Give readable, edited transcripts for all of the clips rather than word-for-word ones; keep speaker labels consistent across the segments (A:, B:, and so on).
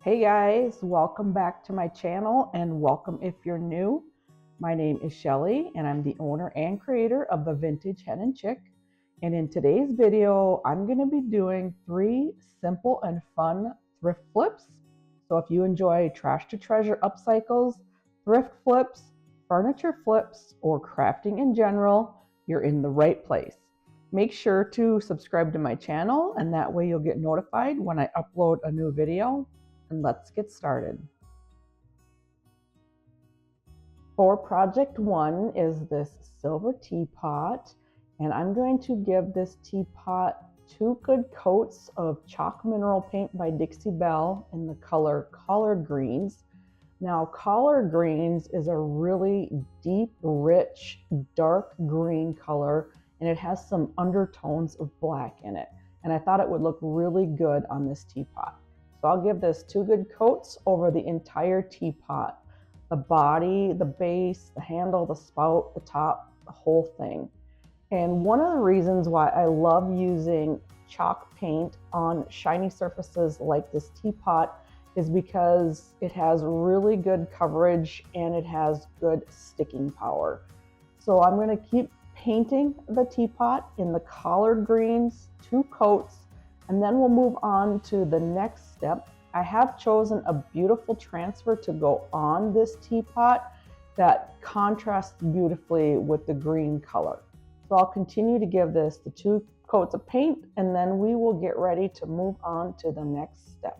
A: Hey guys, welcome back to my channel and welcome if you're new. My name is Shelly and I'm the owner and creator of the Vintage Hen and Chick. And in today's video, I'm going to be doing 3 simple and fun thrift flips. So if you enjoy trash to treasure upcycles, thrift flips, furniture flips, or crafting in general, you're in the right place. Make sure to subscribe to my channel and that way you'll get notified when I upload a new video. And let's get started. For project 1 is this silver teapot, and I'm going to give this teapot 2 good coats of chalk mineral paint by Dixie Belle in the color collard greens. Now, collard greens is a really deep, rich, dark green color, and it has some undertones of black in it. And I thought it would look really good on this teapot. So I'll give this 2 good coats over the entire teapot. The body, the base, the handle, the spout, the top, the whole thing. And one of the reasons why I love using chalk paint on shiny surfaces like this teapot is because it has really good coverage and it has good sticking power. So I'm going to keep painting the teapot in the collard greens, 2 coats, and then we'll move on to the next step. I have chosen a beautiful transfer to go on this teapot that contrasts beautifully with the green color. So I'll continue to give this the 2 coats of paint, and then we will get ready to move on to the next step.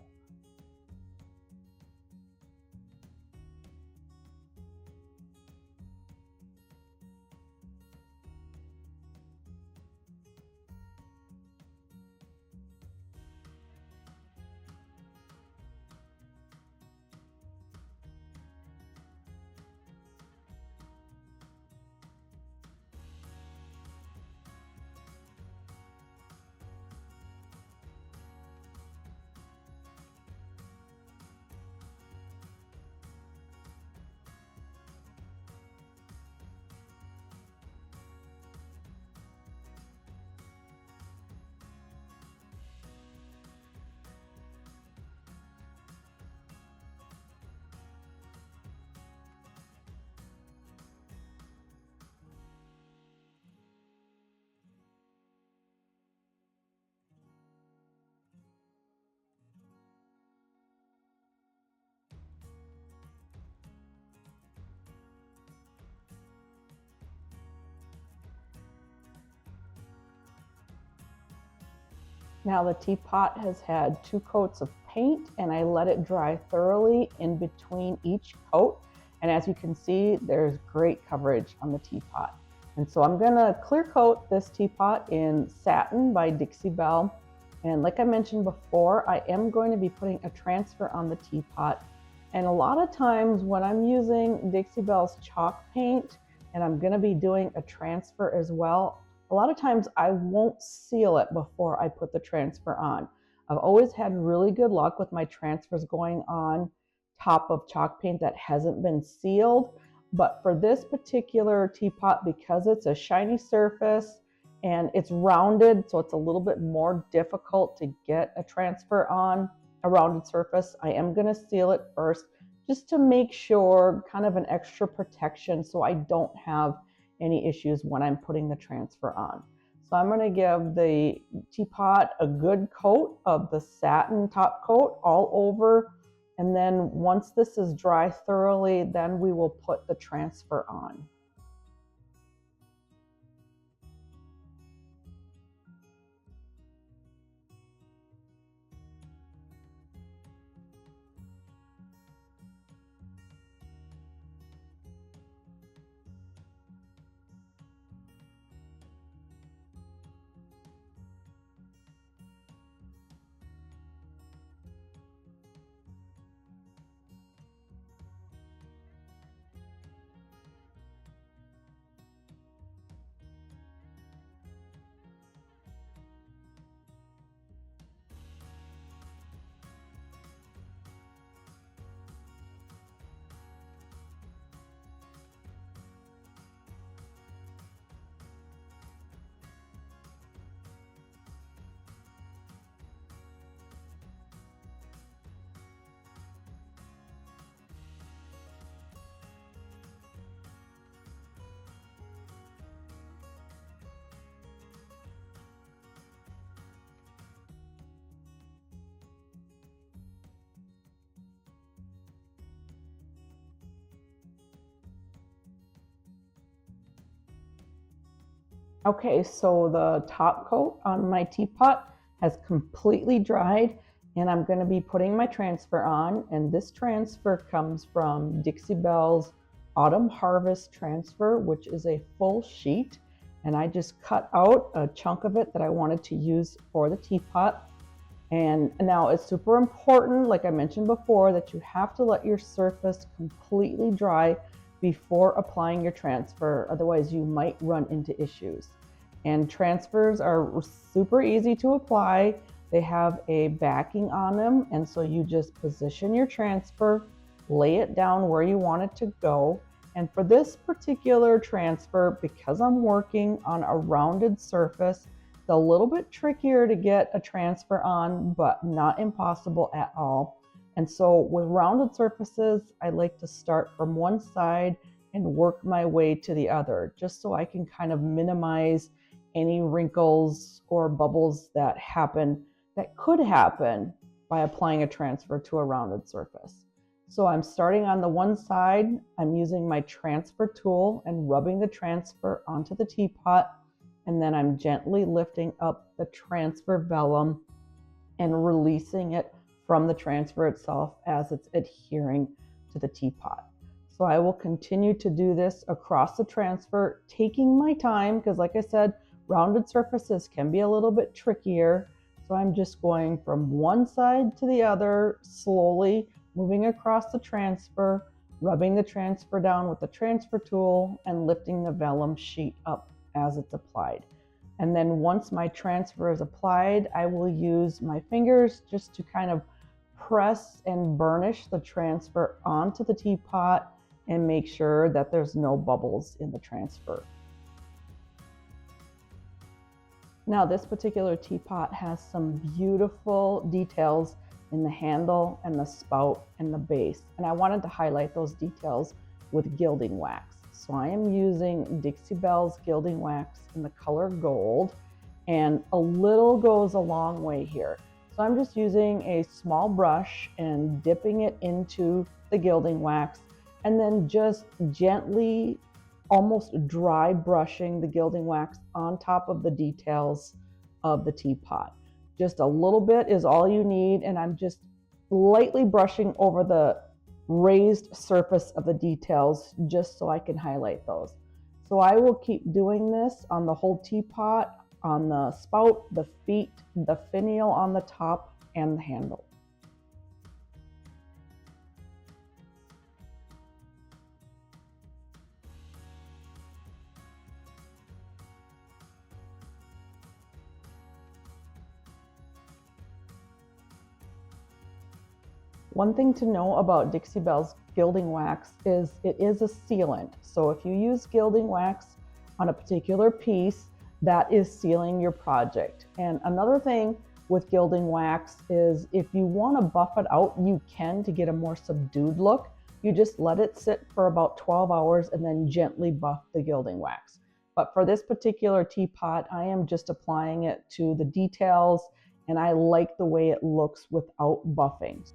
A: Now the teapot has had 2 coats of paint and I let it dry thoroughly in between each coat. And as you can see, there's great coverage on the teapot. And so I'm gonna clear coat this teapot in Satin by Dixie Belle. And like I mentioned before, I am going to be putting a transfer on the teapot. And a lot of times when I'm using Dixie Belle's chalk paint and I'm gonna be doing a transfer as well, a lot of times I won't seal it before I put the transfer on. I've always had really good luck with my transfers going on top of chalk paint that hasn't been sealed. But for this particular teapot, because it's a shiny surface and it's rounded, so it's a little bit more difficult to get a transfer on a rounded surface, I am going to seal it first just to make sure, kind of an extra protection, so I don't have any issues when I'm putting the transfer on. So I'm going to give the teapot a good coat of the satin top coat all over, and then once this is dry thoroughly, then we will put the transfer on. Okay, so the top coat on my teapot has completely dried, and I'm going to be putting my transfer on. And this transfer comes from Dixie Belle's Autumn Harvest transfer, which is a full sheet. And I just cut out a chunk of it that I wanted to use for the teapot. And now it's super important, like I mentioned before, that you have to let your surface completely dry before applying your transfer. Otherwise, you might run into issues. And transfers are super easy to apply. They have a backing on them. And so you just position your transfer, lay it down where you want it to go. And for this particular transfer, because I'm working on a rounded surface, it's a little bit trickier to get a transfer on, but not impossible at all. And so with rounded surfaces, I like to start from one side and work my way to the other, just so I can kind of minimize any wrinkles or bubbles that could happen by applying a transfer to a rounded surface. So I'm starting on the one side. I'm using my transfer tool and rubbing the transfer onto the teapot. And then I'm gently lifting up the transfer vellum and releasing it from the transfer itself as it's adhering to the teapot. So I will continue to do this across the transfer, taking my time, because like I said, rounded surfaces can be a little bit trickier. So I'm just going from one side to the other, slowly moving across the transfer, rubbing the transfer down with the transfer tool, and lifting the vellum sheet up as it's applied. And then once my transfer is applied, I will use my fingers just to kind of press and burnish the transfer onto the teapot and make sure that there's no bubbles in the transfer. Now this particular teapot has some beautiful details in the handle and the spout and the base. And I wanted to highlight those details with gilding wax. So I am using Dixie Belle's gilding wax in the color gold, and a little goes a long way here. So I'm just using a small brush and dipping it into the gilding wax, and then just gently, almost dry brushing the gilding wax on top of the details of the teapot. Just a little bit is all you need, and I'm just lightly brushing over the raised surface of the details just so I can highlight those. So I will keep doing this on the whole teapot, on the spout, the feet, the finial on the top, and the handle. One thing to know about Dixie Belle's gilding wax is it is a sealant. So if you use gilding wax on a particular piece, that is sealing your project. And another thing with gilding wax is if you want to buff it out, you can, to get a more subdued look. You just let it sit for about 12 hours and then gently buff the gilding wax. But for this particular teapot, I am just applying it to the details, and I like the way it looks without buffing.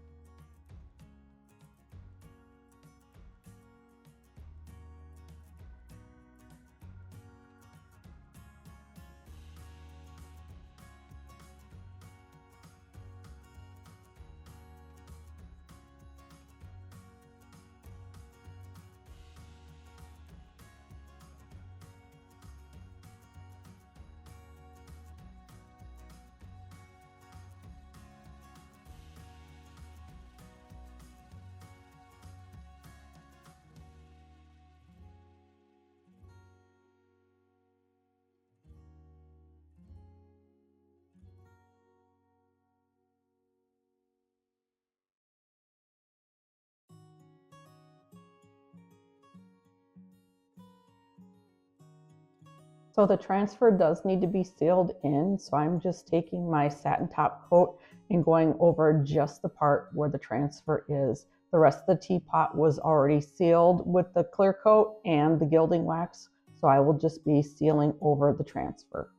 A: So the transfer does need to be sealed in, so I'm just taking my satin top coat and going over just the part where the transfer is. The rest of the teapot was already sealed with the clear coat and the gilding wax, so I will just be sealing over the transfer.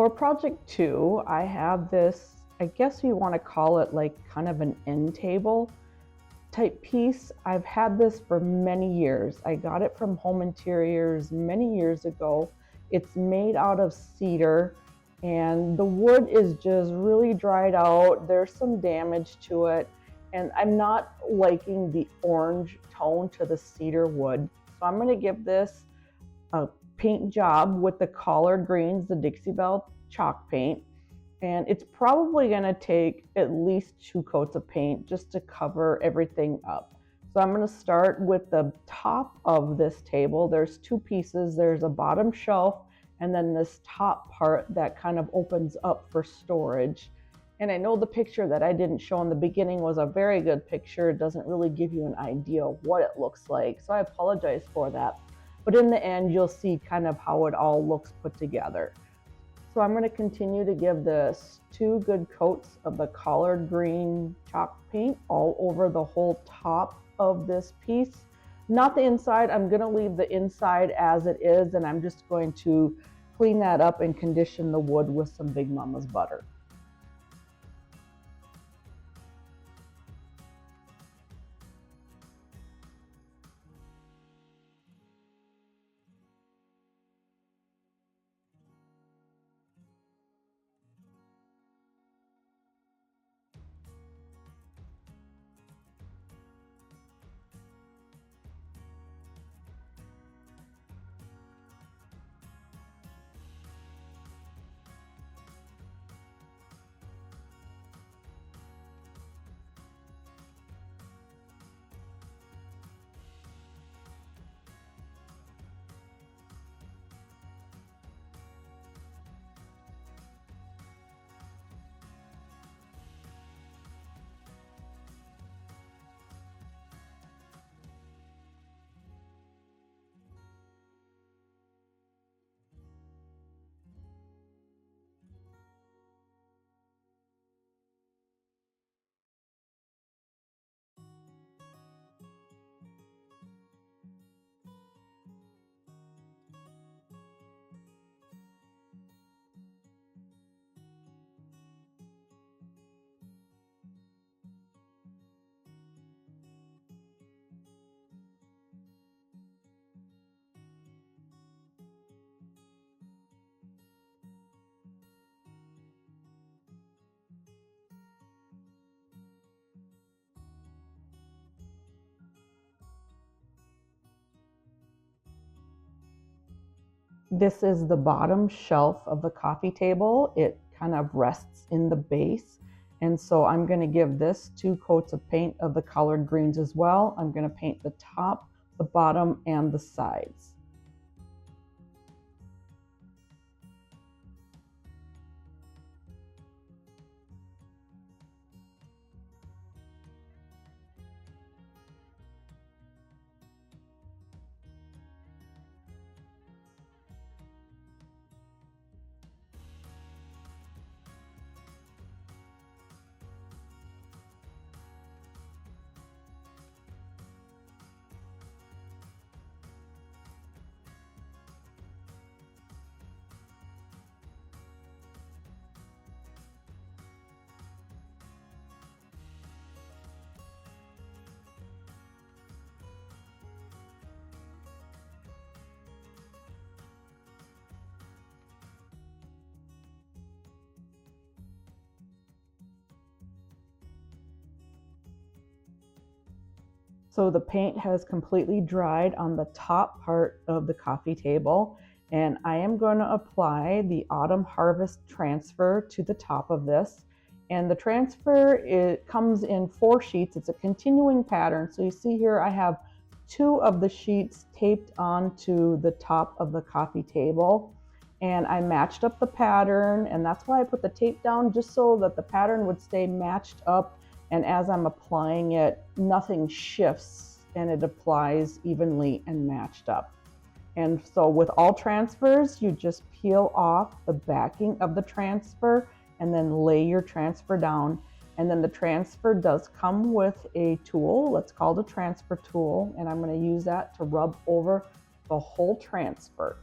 A: For project 2, I have this, I guess you want to call it like kind of an end table type piece. I've had this for many years. I got it from Home Interiors many years ago. It's made out of cedar and the wood is just really dried out. There's some damage to it and I'm not liking the orange tone to the cedar wood. So I'm going to give this a paint job with the collard greens, the Dixie Belle chalk paint. And it's probably going to take at least 2 coats of paint just to cover everything up. So I'm going to start with the top of this table. There's 2 pieces. There's a bottom shelf and then this top part that kind of opens up for storage. And I know the picture that I didn't show in the beginning was a very good picture. It doesn't really give you an idea of what it looks like. So I apologize for that. But in the end, you'll see kind of how it all looks put together. So I'm going to continue to give this 2 good coats of the collard green chalk paint all over the whole top of this piece. Not the inside. I'm going to leave the inside as it is, and I'm just going to clean that up and condition the wood with some Big Mama's butter. This is the bottom shelf of the coffee table. It kind of rests in the base. And so I'm going to give this 2 coats of paint of the collard greens as well. I'm going to paint the top, the bottom, and the sides. So the paint has completely dried on the top part of the coffee table, and I am going to apply the Autumn Harvest transfer to the top of this. And the transfer, it comes in 4 sheets. It's a continuing pattern. So you see here I have 2 of the sheets taped onto the top of the coffee table. And I matched up the pattern, and that's why I put the tape down, just so that the pattern would stay matched up. And as I'm applying it, nothing shifts and it applies evenly and matched up. And so with all transfers, you just peel off the backing of the transfer and then lay your transfer down. And then the transfer does come with a tool. It's called a transfer tool. And I'm going to use that to rub over the whole transfer.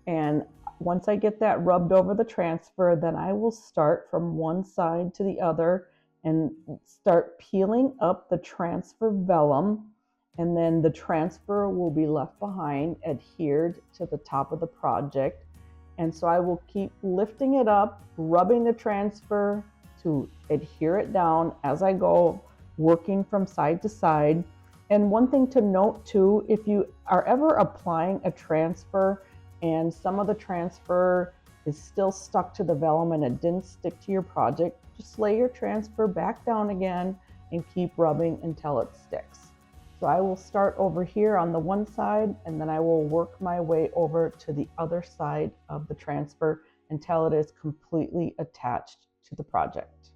A: And once I get that rubbed over the transfer, then I will start from one side to the other and start peeling up the transfer vellum, and then the transfer will be left behind adhered to the top of the project. And so I will keep lifting it up, rubbing the transfer to adhere it down as I go, working from side to side. And one thing to note too, if you are ever applying a transfer and some of the transfer is still stuck to the vellum and it didn't stick to your project, just lay your transfer back down again and keep rubbing until it sticks. So I will start over here on the one side, and then I will work my way over to the other side of the transfer until it is completely attached to the project.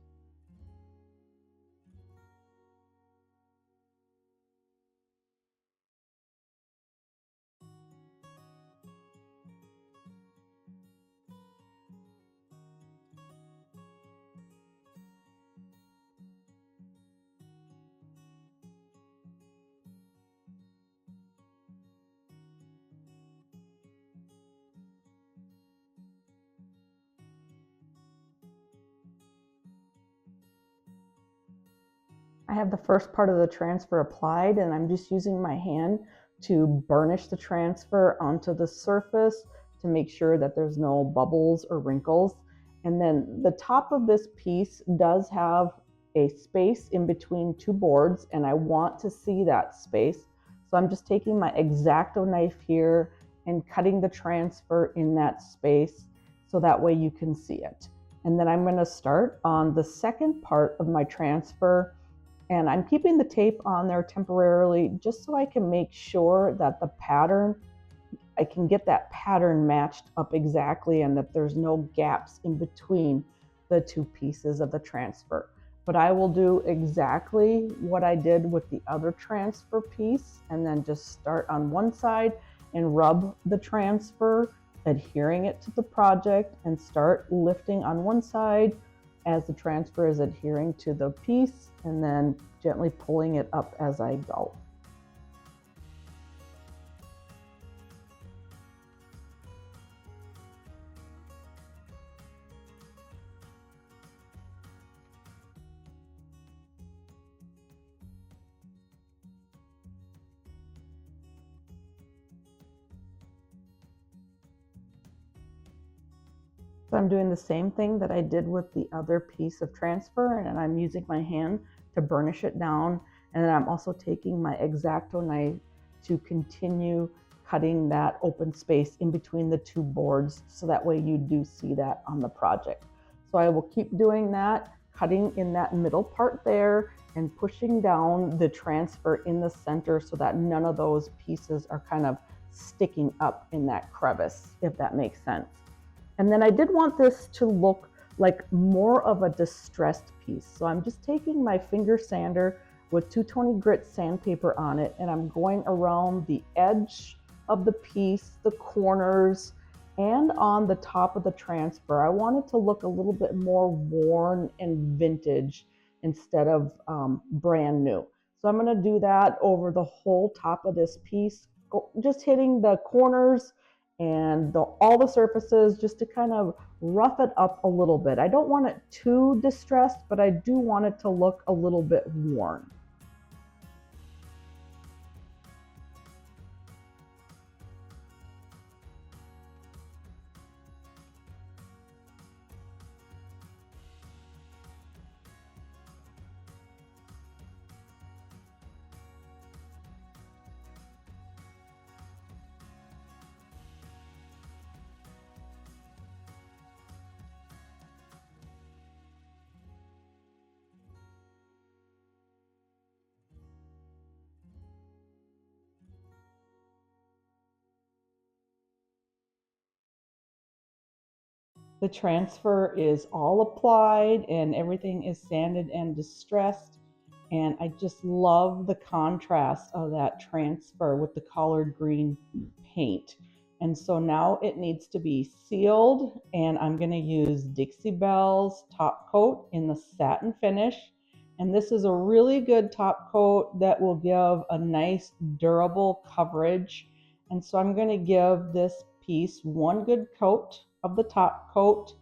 A: I have the first part of the transfer applied, and I'm just using my hand to burnish the transfer onto the surface to make sure that there's no bubbles or wrinkles. And then the top of this piece does have a space in between two boards, and I want to see that space. So I'm just taking my X-Acto knife here and cutting the transfer in that space so that way you can see it. And then I'm going to start on the second part of my transfer. And I'm keeping the tape on there temporarily just so I can make sure that the pattern, I can get that pattern matched up exactly and that there's no gaps in between the two pieces of the transfer. But I will do exactly what I did with the other transfer piece, and then just start on one side and rub the transfer, adhering it to the project, and start lifting on one side as the transfer is adhering to the piece, and then gently pulling it up as I go. So I'm doing the same thing that I did with the other piece of transfer, and I'm using my hand to burnish it down. And then I'm also taking my X-Acto knife to continue cutting that open space in between the two boards, so that way you do see that on the project. So I will keep doing that, cutting in that middle part there and pushing down the transfer in the center so that none of those pieces are kind of sticking up in that crevice, if that makes sense. And then I did want this to look like more of a distressed piece. So I'm just taking my finger sander with 220 grit sandpaper on it, and I'm going around the edge of the piece, the corners, and on the top of the transfer. I want it to look a little bit more worn and vintage instead of brand new. So I'm gonna do that over the whole top of this piece, just hitting the corners and all the surfaces just to kind of rough it up a little bit. I don't want it too distressed, but I do want it to look a little bit worn. The transfer is all applied and everything is sanded and distressed. And I just love the contrast of that transfer with the collard green paint. And so now it needs to be sealed, and I'm going to use Dixie Belle's top coat in the satin finish. And this is a really good top coat that will give a nice durable coverage. And so I'm going to give this piece, one good coat of the top coat,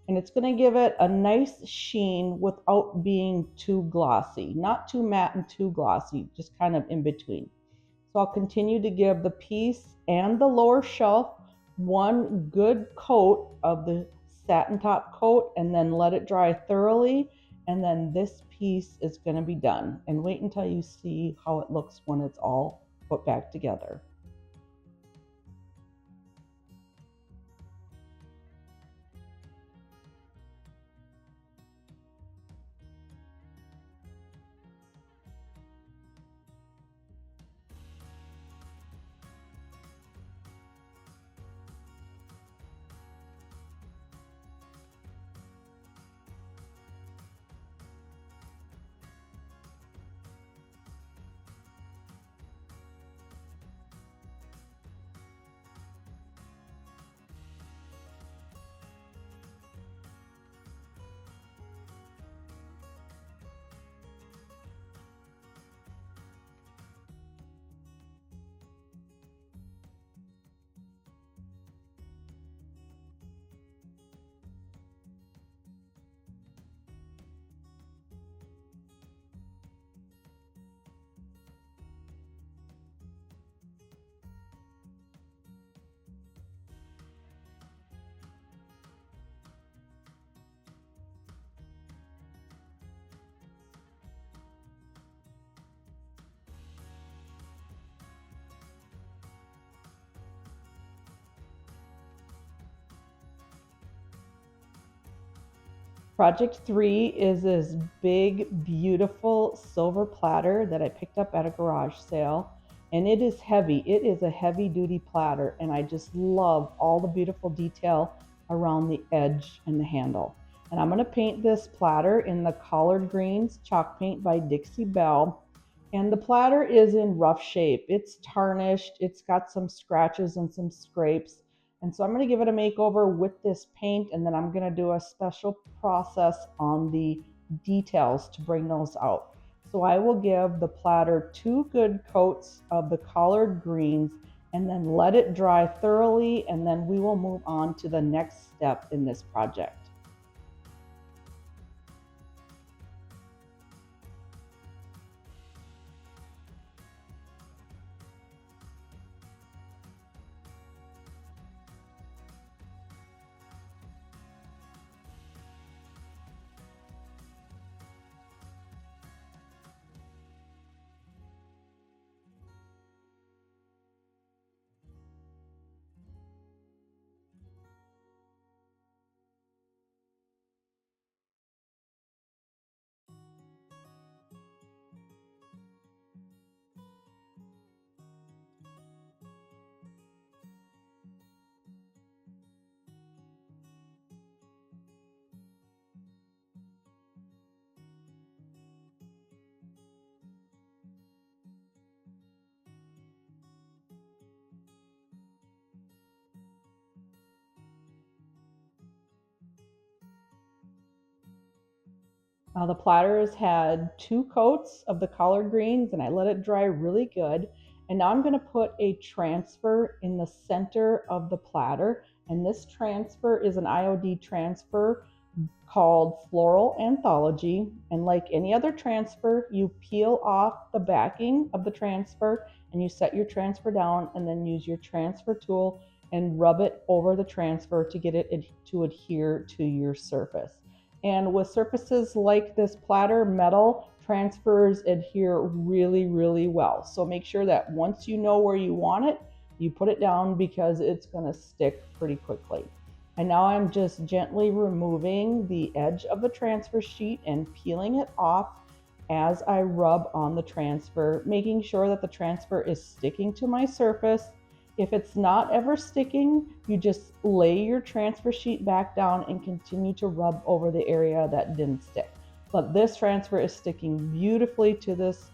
A: and it's going to give it a nice sheen without being too glossy, not too matte and too glossy, just kind of in between. So I'll continue to give the piece and the lower shelf one good coat of the satin top coat and then let it dry thoroughly, and then this piece is going to be done. And wait until you see how it looks when it's all put back together. Project 3 is this big, beautiful silver platter that I picked up at a garage sale. And it is heavy. It is a heavy duty platter. And I just love all the beautiful detail around the edge and the handle. And I'm going to paint this platter in the collard greens chalk paint by Dixie Belle. And the platter is in rough shape. It's tarnished. It's got some scratches and some scrapes. And so I'm going to give it a makeover with this paint, and then I'm going to do a special process on the details to bring those out. So I will give the platter 2 good coats of the collard greens and then let it dry thoroughly, and then we will move on to the next step in this project. Now the platter has had 2 coats of the collard greens and I let it dry really good. And now I'm going to put a transfer in the center of the platter. And this transfer is an IOD transfer called Floral Anthology. And like any other transfer, you peel off the backing of the transfer and you set your transfer down and then use your transfer tool and rub it over the transfer to get it to adhere to your surface. And with surfaces like this platter, metal transfers adhere really, really well. So make sure that once you know where you want it, you put it down because it's going to stick pretty quickly. And now I'm just gently removing the edge of the transfer sheet and peeling it off as I rub on the transfer, making sure that the transfer is sticking to my surface. If it's not ever sticking, you just lay your transfer sheet back down and continue to rub over the area that didn't stick. But this transfer is sticking beautifully to this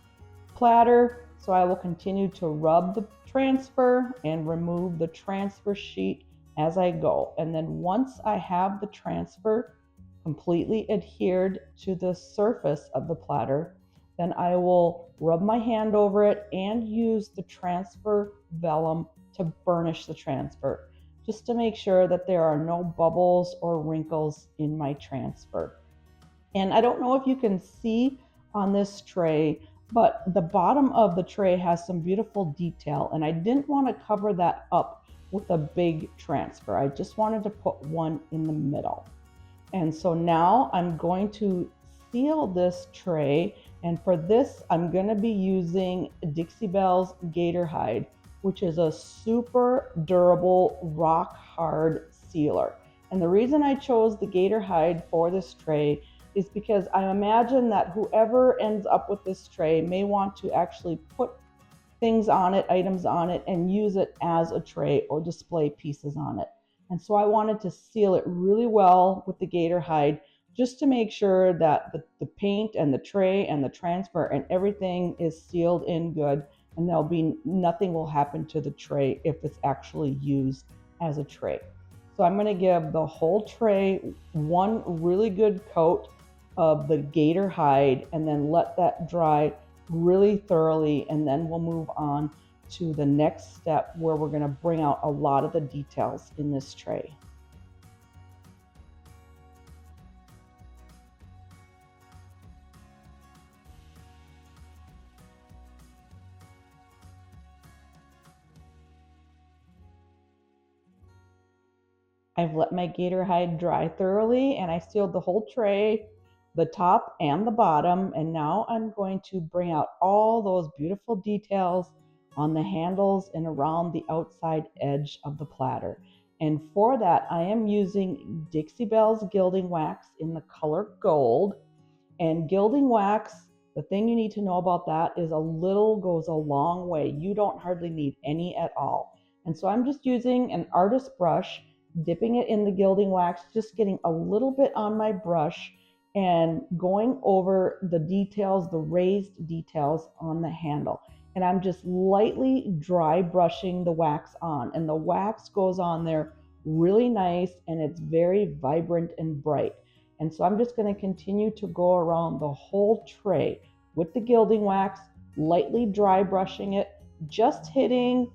A: platter, so I will continue to rub the transfer and remove the transfer sheet as I go. And then once I have the transfer completely adhered to the surface of the platter, then I will rub my hand over it and use the transfer vellum to burnish the transfer. just to make sure that there are no bubbles or wrinkles in my transfer. And I don't know if you can see on this tray, but the bottom of the tray has some beautiful detail, and I didn't want to cover that up with a big transfer. I just wanted to put one in the middle. And so now I'm going to seal this tray, and for this I'm going to be using Dixie Belle's Gator hide, which is a super durable rock hard sealer. And the reason I chose the Gator hide for this tray is because I imagine that whoever ends up with this tray may want to actually put things on it, items on it, and use it as a tray or display pieces on it. And so I wanted to seal it really well with the Gator hide, just to make sure that the paint and the tray and the transfer and everything is sealed in good, and there'll be nothing will happen to the tray if it's actually used as a tray. So I'm going to give the whole tray one really good coat of the Gator hide and then let that dry really thoroughly, and then we'll move on to the next step where we're going to bring out a lot of the details in this tray. I've let my Gator hide dry thoroughly, and I sealed the whole tray, the top and the bottom, and now I'm going to bring out all those beautiful details on the handles and around the outside edge of the platter. And for that, I am using Dixie Belle's gilding wax in the color gold. And gilding wax, the thing you need to know about that is a little goes a long way. You don't hardly need any at all. And so I'm just using an artist brush, dipping it in the gilding wax, just getting a little bit on my brush and going over the details, the raised details on the handle. And I'm just lightly dry brushing the wax on, and the wax goes on there really nice, and it's very vibrant and bright. And so I'm just going to continue to go around the whole tray with the gilding wax, lightly dry brushing it, just hitting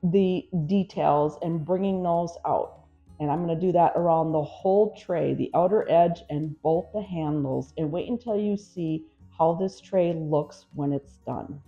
A: the details and bringing those out. And I'm going to do that around the whole tray, the outer edge and both the handles, and wait until you see how this tray looks when it's done.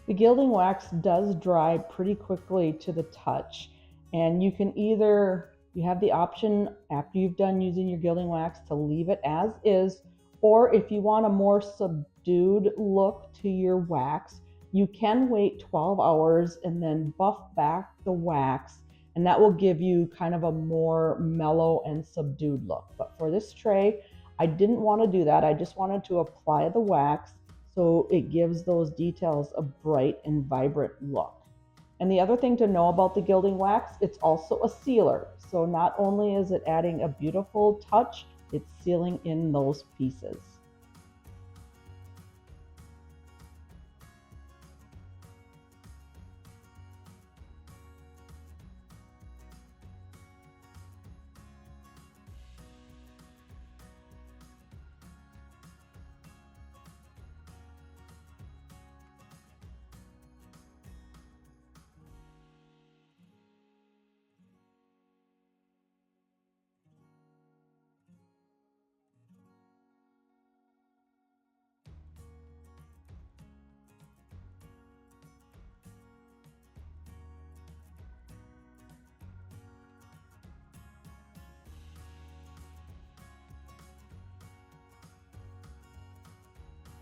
A: The gilding wax does dry pretty quickly to the touch, and you can either, you have the option after you've done using your gilding wax to leave it as is, or if you want a more subdued look to your wax, you can wait 12 hours and then buff back the wax, and that will give you kind of a more mellow and subdued look. But for this tray, I didn't want to do that. I just wanted to apply the wax so it gives those details a bright and vibrant look. And the other thing to know about the gilding wax, it's also a sealer. So not only is it adding a beautiful touch, it's sealing in those pieces.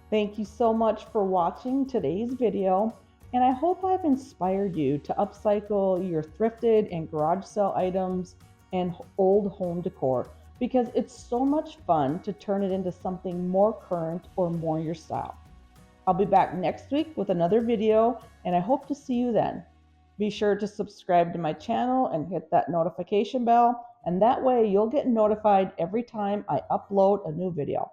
A: Thank you so much for watching today's video, and I hope I've inspired you to upcycle your thrifted and garage sale items and old home decor, because it's so much fun to turn it into something more current or more your style. I'll be back next week with another video, and I hope to see you then. Be sure to subscribe to my channel and hit that notification bell, and that way you'll get notified every time I upload a new video.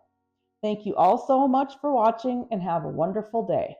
A: Thank you all so much for watching, and have a wonderful day.